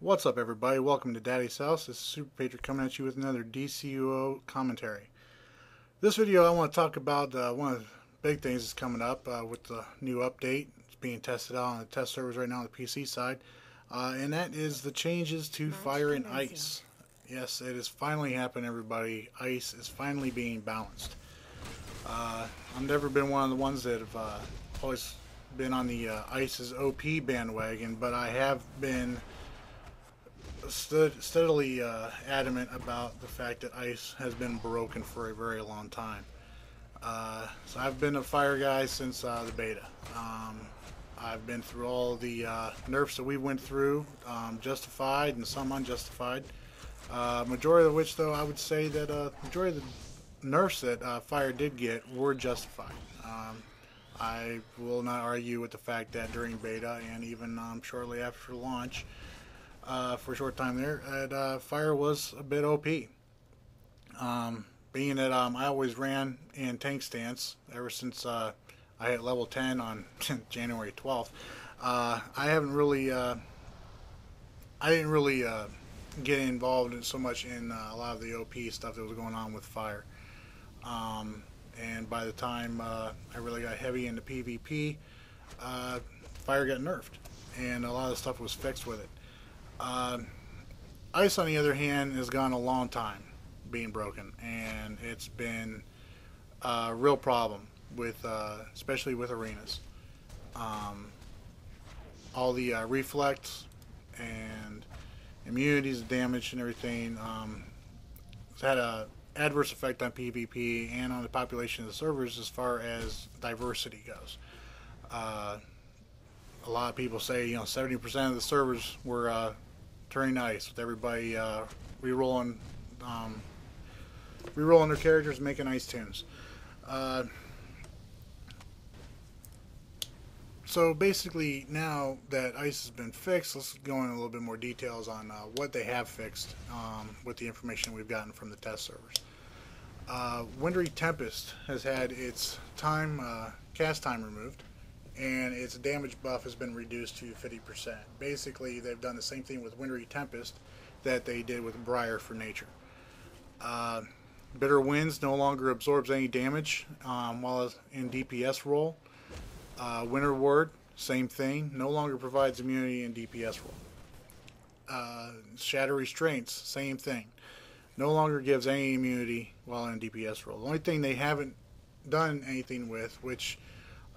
What's up, everybody? Welcome to Daddy's House. This is Super Patriot coming at you with another DCUO commentary. This video, I want to talk about one of the big things that's coming up with the new update. It's being tested out on the test servers right now on the PC side, and that is the changes to Fire and Ice. Yes, it has finally happened, everybody. Ice is finally being balanced. I've never been one of the ones that have always been on the Ice's OP bandwagon, but I have been steadily adamant about the fact that Ice has been broken for a very long time. So I've been a Fire guy since the beta. I've been through all the nerfs that we went through, justified and some unjustified. Majority of which, though, I would say that majority of the nerfs that Fire did get were justified. I will not argue with the fact that during beta and even shortly after launch, for a short time there, Fire was a bit OP. Being that I always ran in tank stance ever since I hit level 10 on January 12th, I haven't really, I didn't really get involved in so much in a lot of the OP stuff that was going on with Fire. And by the time I really got heavy into PvP, Fire got nerfed, and a lot of the stuff was fixed with it. Ice, on the other hand, has gone a long time being broken, and it's been a real problem with, especially with arenas. All the reflex and immunities, damage, and everything has had a adverse effect on PvP and on the population of the servers as far as diversity goes. A lot of people say 70% of the servers were turning Ice, with everybody re-rolling their characters, making Ice tunes. So basically, now that Ice has been fixed, let's go into a little bit more details on what they have fixed with the information we've gotten from the test servers. Wintry Tempest has had its cast time removed, and its damage buff has been reduced to 50%. Basically, they've done the same thing with Wintry Tempest that they did with Briar for Nature. Bitter Winds no longer absorbs any damage while in DPS role. Winter Ward, same thing, no longer provides immunity in DPS role. Shatter Restraints, same thing, no longer gives any immunity while in DPS role. The only thing they haven't done anything with, which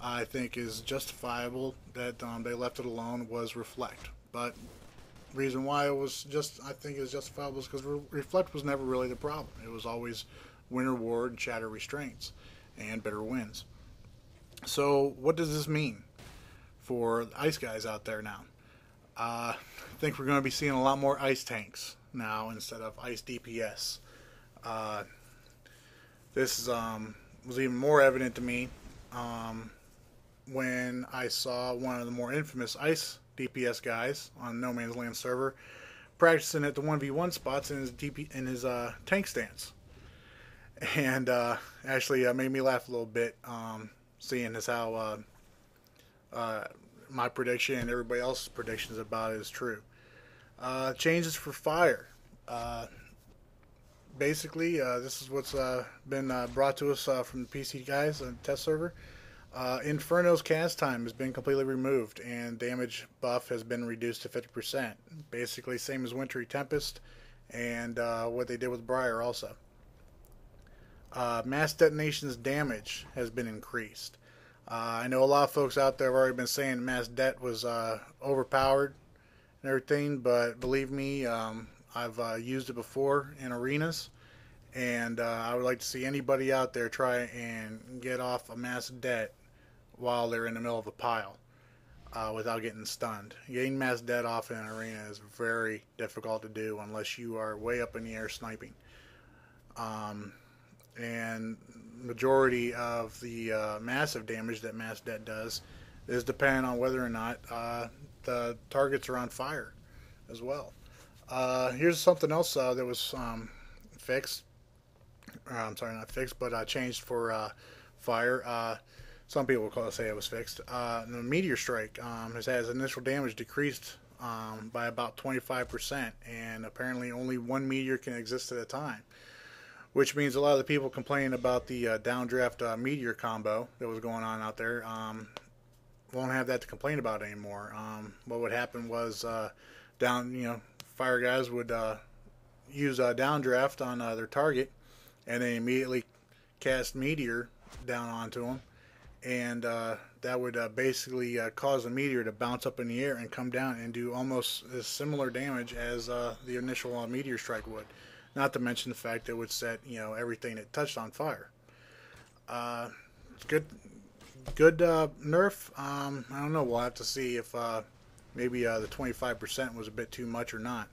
I think is justifiable that they left it alone, was Reflect. But the reason why I think it was justifiable is because Reflect was never really the problem. It was always Winter Ward and Shatter Restraints and Bitter Winds. So what does this mean for Ice guys out there now? I think we're going to be seeing a lot more Ice tanks now instead of Ice DPS. This was even more evident to me when I saw one of the more infamous Ice DPS guys on No Man's Land server practicing at the 1v1 spots in his tank stance. And actually made me laugh a little bit, seeing as how my prediction and everybody else's predictions about it is true. Changes for Fire. Basically, this is what's been brought to us from the PC guys on the test server. Inferno's cast time has been completely removed, and damage buff has been reduced to 50%. Basically, same as Wintry Tempest, and what they did with Briar also. Mass Detonation's damage has been increased. I know a lot of folks out there have already been saying Mass Det was overpowered and everything, but believe me, I've used it before in arenas, and I would like to see anybody out there try and get off a Mass Det while they're in the middle of a pile without getting stunned. Getting Mass Det off in an arena is very difficult to do unless you are way up in the air sniping. And majority of the massive damage that Mass Det does is dependent on whether or not the targets are on fire as well. Here's something else that was fixed. I'm sorry, not fixed, but changed for Fire. Some people will say it was fixed. The Meteor Strike has had its initial damage decreased by about 25%, and apparently only one meteor can exist at a time, which means a lot of the people complaining about the downdraft meteor combo that was going on out there won't have that to complain about anymore. What would happen was fire guys would use downdraft on their target, and then immediately cast meteor down onto them, and that would basically cause the meteor to bounce up in the air and come down and do almost as similar damage as the initial meteor strike would. Not to mention the fact that it would set everything it touched on fire. Good nerf. I don't know. We'll have to see if maybe the 25% was a bit too much or not.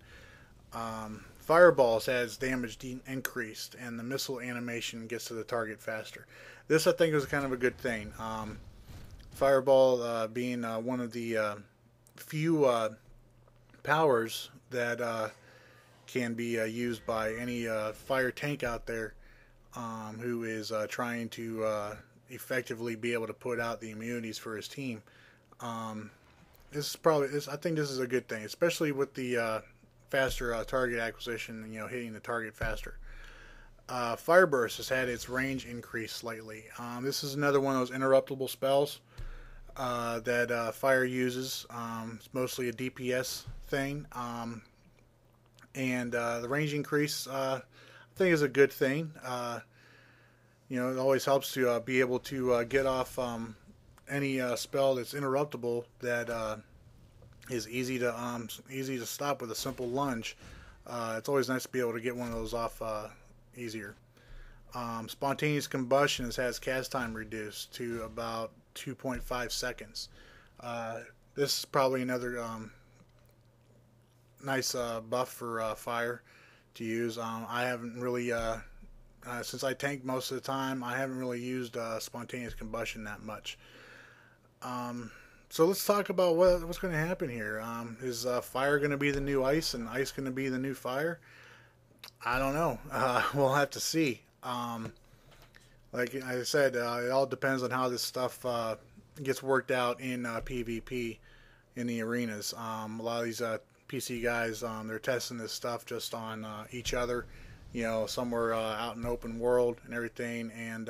Fireballs has damage increased, and the missile animation gets to the target faster. This, I think, is kind of a good thing. Fireball being one of the few powers that can be used by any fire tank out there who is trying to effectively be able to put out the immunities for his team. I think this is a good thing, especially with the faster target acquisition and hitting the target faster. Fireburst has had its range increase slightly. This is another one of those interruptible spells that fire uses. It's mostly a DPS thing, and the range increase I think is a good thing. It always helps to be able to get off any spell that's interruptible that is easy to stop with a simple lunge. It's always nice to be able to get one of those off easier. Spontaneous combustion has cast time reduced to about 2.5 seconds. This is probably another nice buff for fire to use. I haven't really since I tank most of the time, I haven't really used spontaneous combustion that much. So let's talk about what's going to happen here. Is fire going to be the new ice and ice going to be the new fire? I don't know. We'll have to see. Like I said, it all depends on how this stuff gets worked out in PvP in the arenas. A lot of these PC guys, they're testing this stuff just on each other, somewhere out in open world and everything. And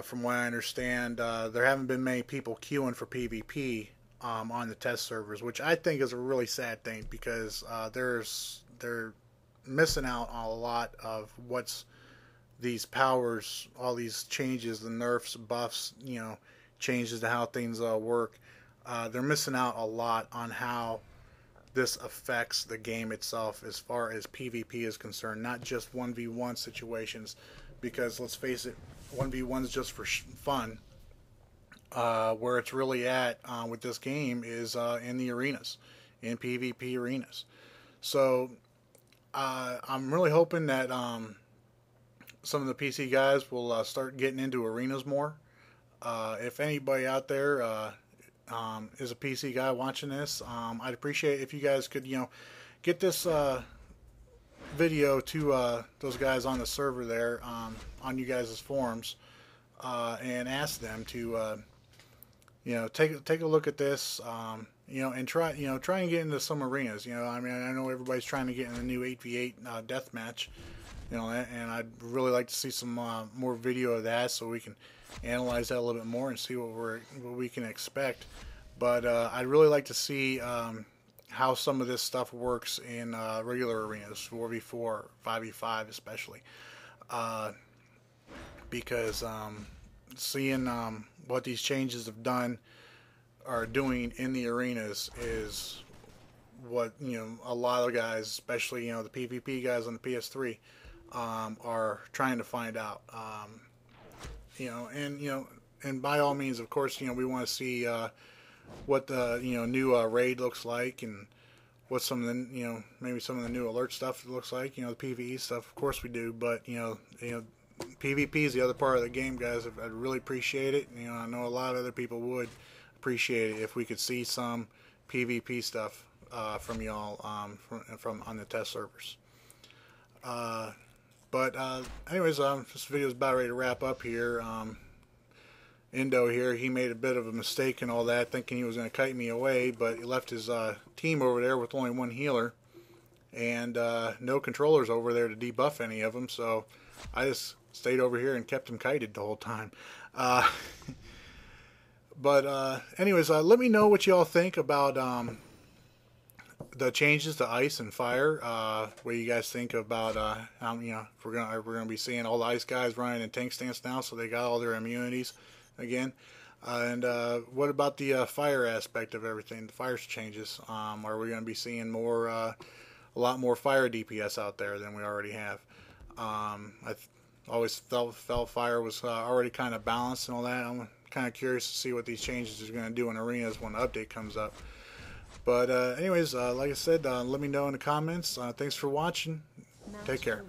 from what I understand, there haven't been many people queuing for PvP on the test servers, which I think is a really sad thing, because they're missing out on a lot of what's these powers, all these changes, the nerfs, buffs, changes to how things work. They're missing out a lot on how this affects the game itself as far as PvP is concerned, not just 1v1 situations, because let's face it, 1v1 is just for fun. Where it's really at with this game is in the arenas, in PvP arenas. So I'm really hoping that some of the PC guys will start getting into arenas more. If anybody out there is a PC guy watching this, I'd appreciate if you guys could, get this video to those guys on the server there, on you guys' forums, and ask them to, take a look at this, and try and get into some arenas. I know everybody's trying to get in the new 8v8 deathmatch, and I'd really like to see some more video of that, so we can analyze that a little bit more and see what we can expect. But I'd really like to see how some of this stuff works in regular arenas, 4v4, 5v5 especially, because seeing what these changes are doing in the arenas is what a lot of guys, especially the PvP guys on the PS3, are trying to find out. And by all means, of course, we want to see what the new raid looks like, and what some of the maybe some of the new alert stuff looks like. The PvE stuff, of course we do, but PvP is the other part of the game, guys. I'd really appreciate it. I know a lot of other people would appreciate it if we could see some PvP stuff from y'all from on the test servers. But anyways, this video is about ready to wrap up here. Indo here, he made a bit of a mistake and all that, thinking he was going to kite me away, but he left his team over there with only one healer and no controllers over there to debuff any of them, so I just stayed over here and kept him kited the whole time. Uh, but anyways, let me know what you all think about the changes to ice and fire. What do you guys think about if we're gonna be seeing all the ice guys running in tank stance now, so they got all their immunities again. And what about the fire aspect of everything? The fire changes. Are we going to be seeing more, a lot more fire DPS out there than we already have? Always felt fire was already kind of balanced and all that. I'm kind of curious to see what these changes are going to do in arenas when the update comes up. But anyways, like I said, let me know in the comments. Thanks for watching. Take care.